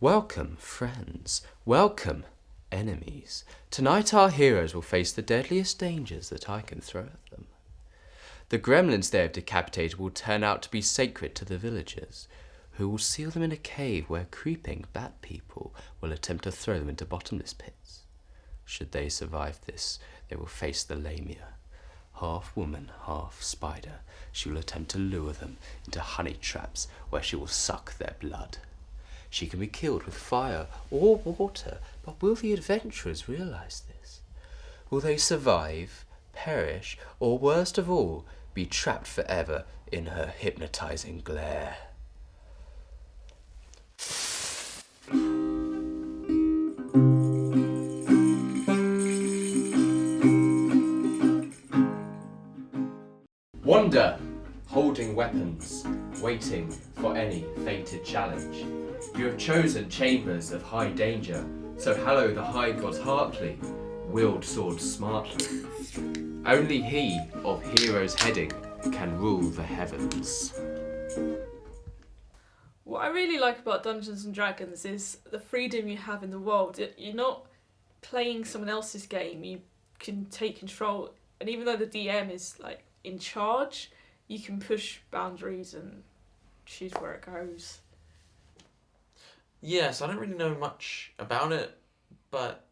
Welcome, friends. Welcome, enemies. Tonight our heroes will face the deadliest dangers that I can throw at them. The gremlins they have decapitated will turn out to be sacred to the villagers, who will seal them in a cave where creeping bat people will attempt to throw them into bottomless pits. Should they survive this, they will face the Lamia. Half woman, half spider, she will attempt to lure them into honey traps where she will suck their blood. She can be killed with fire or water, but will the adventurers realize this? Will they survive, perish, or worst of all, be trapped forever in her hypnotizing glare? Wander, holding weapons, waiting for any fated challenge. You have chosen chambers of high danger, so hallow the high gods heartily, wield swords smartly. Only he of heroes heading can rule the heavens. What I really like about Dungeons and Dragons is the freedom you have in the world. You're not playing someone else's game, you can take control, and even though the DM is like in charge, you can push boundaries and choose where it goes. Yes, I don't really know much about it, but,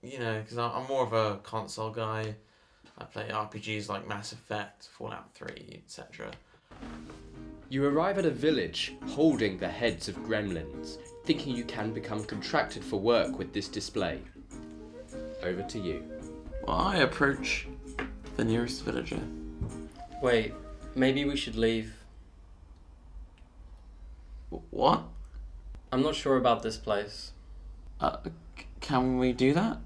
because I'm more of a console guy. I play RPGs like Mass Effect, Fallout 3, etc. You arrive at a village holding the heads of gremlins, thinking you can become contracted for work with this display. Over to you. Well, I approach the nearest villager. Wait, maybe we should leave. What? I'm not sure about this place. Can we do that?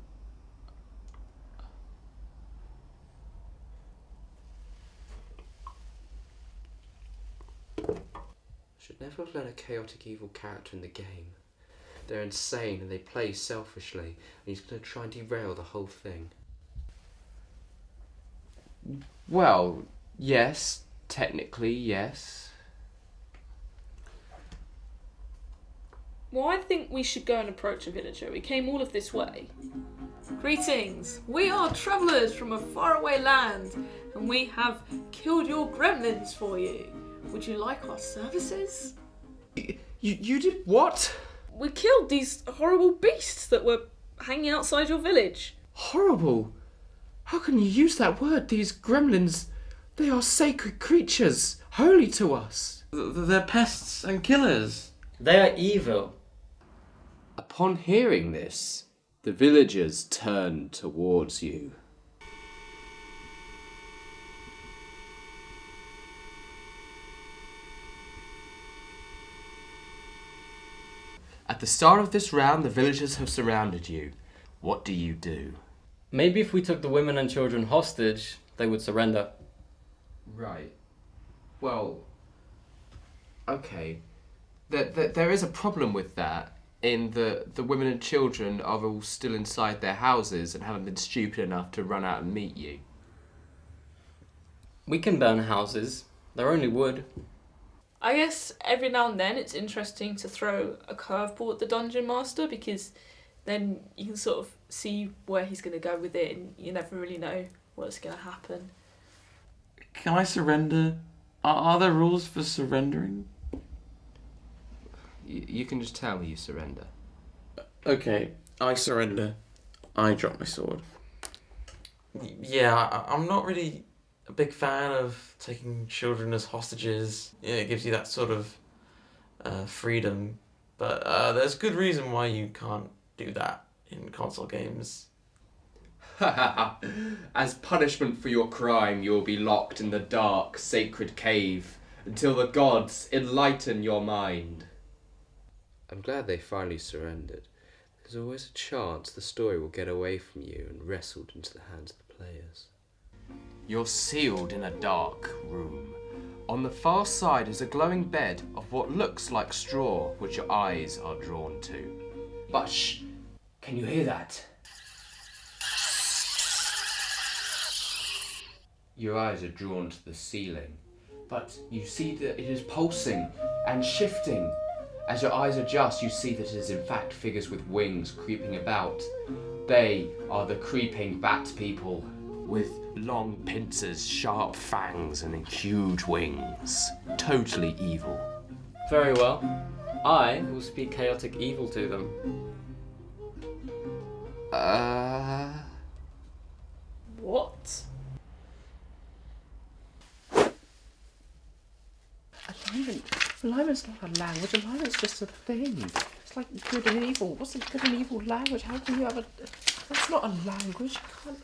Should never have let a chaotic evil character in the game. They're insane and they play selfishly, and he's going to try and derail the whole thing. Well, yes, technically, yes. Well, I think we should go and approach a villager. We came all of this way. Greetings! We are travellers from a faraway land, and we have killed your gremlins for you. Would you like our services? You did what? We killed these horrible beasts that were hanging outside your village. Horrible! How can you use that word? These gremlins, they are sacred creatures, holy to us. They're pests and killers. They are evil. Upon hearing this, the villagers turn towards you. At the start of this round, the villagers have surrounded you. What do you do? Maybe if we took the women and children hostage, they would surrender. Right. Well, okay. There is a problem with that, in that the women and children are all still inside their houses and haven't been stupid enough to run out and meet you. We can burn houses. They're only wood. I guess every now and then it's interesting to throw a curveball at the Dungeon Master, because then you can sort of see where he's going to go with it and you never really know what's going to happen. Can I surrender? Are there rules for surrendering? You can just tell me you surrender. Okay, I surrender. I drop my sword. Yeah, I'm not really a big fan of taking children as hostages. Yeah, it gives you that sort of freedom. But there's good reason why you can't do that in console games. As punishment for your crime, you will be locked in the dark, sacred cave until the gods enlighten your mind. I'm glad they finally surrendered. There's always a chance the story will get away from you and wrestled into the hands of the players. You're sealed in a dark room. On the far side is a glowing bed of what looks like straw, which your eyes are drawn to. But shh! Can you hear that? Your eyes are drawn to the ceiling, but you see that it is pulsing and shifting, As your eyes adjust, you see that it is in fact figures with wings creeping about. They are the creeping bat people, with long pincers, sharp fangs, and huge wings. Totally evil. Very well. I will speak chaotic evil to them. What? Alignment's not a language, alignment's just a thing. It's like good and evil. What's a good and evil language? How can you have a... That's not a language, you can't...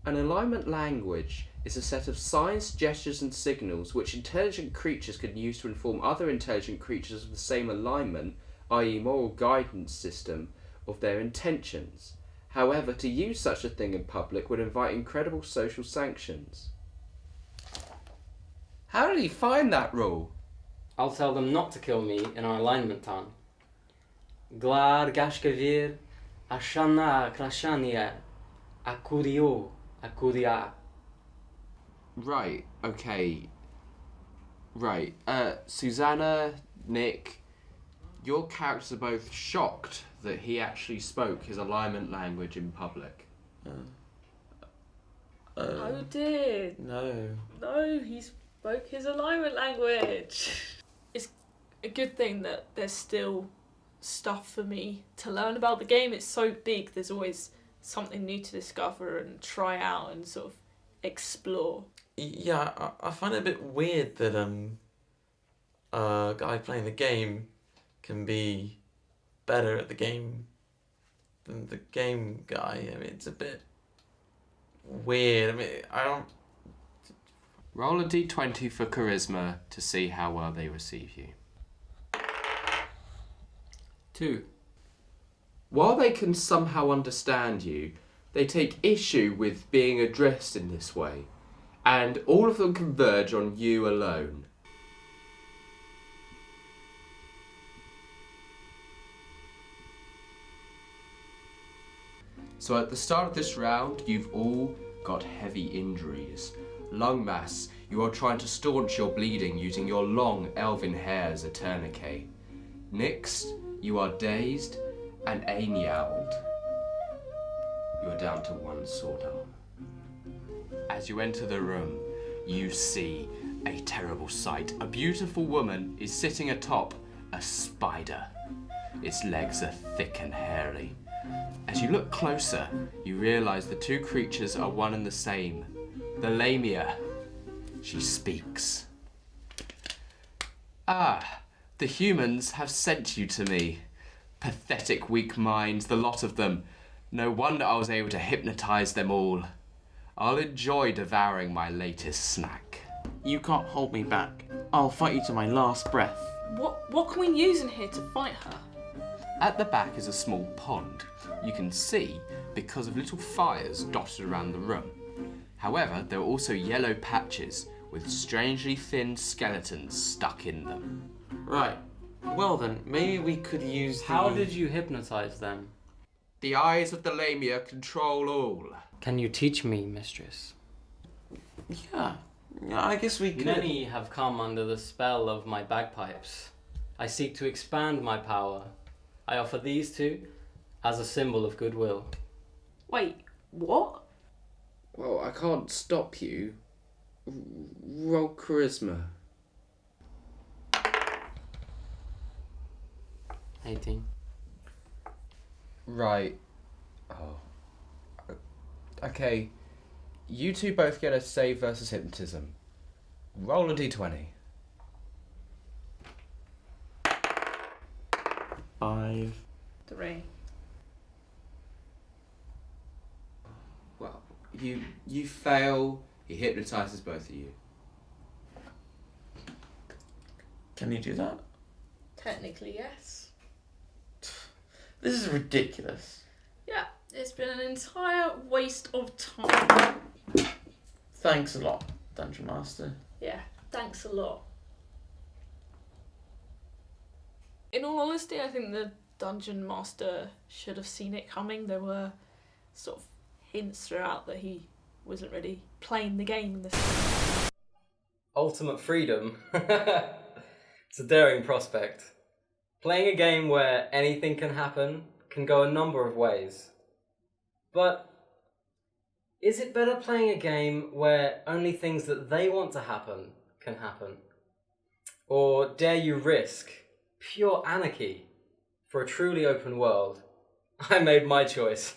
An alignment language is a set of signs, gestures and signals which intelligent creatures can use to inform other intelligent creatures of the same alignment, i.e. moral guidance system, of their intentions. However, to use such a thing in public would invite incredible social sanctions. How did he find that rule? I'll tell them not to kill me in our alignment tongue. Glad gashkavir, ashana krashania, akurio, akuria. Right, okay. Right, Susanna, Nick, your characters are both shocked that he actually spoke his alignment language in public. Oh dear. No. No, he spoke his alignment language. It's a good thing that there's still stuff for me to learn about the game. It's so big, there's always something new to discover and try out and sort of explore. Yeah, I find it a bit weird that a guy playing the game can be better at the game than the game guy. I mean, it's a bit weird. I mean, I don't... Roll a d20 for charisma to see how well they receive you. 2. While they can somehow understand you, they take issue with being addressed in this way, and all of them converge on you alone. So at the start of this round, you've all got heavy injuries. Lung mass, you are trying to staunch your bleeding using your long elven hair as a tourniquet. Next, you are dazed and anialed. You are down to one sword arm. As you enter the room, you see a terrible sight. A beautiful woman is sitting atop a spider. Its legs are thick and hairy. As you look closer, you realise the two creatures are one and the same. The Lamia. She speaks. Ah, the humans have sent you to me. Pathetic weak minds, the lot of them. No wonder I was able to hypnotise them all. I'll enjoy devouring my latest snack. You can't hold me back. I'll fight you to my last breath. What can we use in here to fight her? At the back is a small pond. You can see because of little fires dotted around the room. However, there are also yellow patches with strangely thin skeletons stuck in them. Right. Well then, maybe we could use the... How did you hypnotize them? The eyes of the Lamia control all. Can you teach me, mistress? Yeah, I guess we could. Many have come under the spell of my bagpipes. I seek to expand my power. I offer these two as a symbol of goodwill. Wait, what? Well, I can't stop you. Roll charisma. 18. Right. Oh. Okay. You two both get a save versus hypnotism. Roll a d20. 5. 3. Well, you fail. He hypnotises both of you. Can you do that? Technically, yes. This is ridiculous. Yeah, it's been an entire waste of time. Thanks a lot, Dungeon Master. Yeah, thanks a lot. In all honesty, I think the Dungeon Master should have seen it coming. There were sort of hints throughout that he wasn't really playing the game in the Ultimate freedom. It's a daring prospect. Playing a game where anything can happen can go a number of ways. But is it better playing a game where only things that they want to happen can happen? Or dare you risk pure anarchy for a truly open world? I made my choice.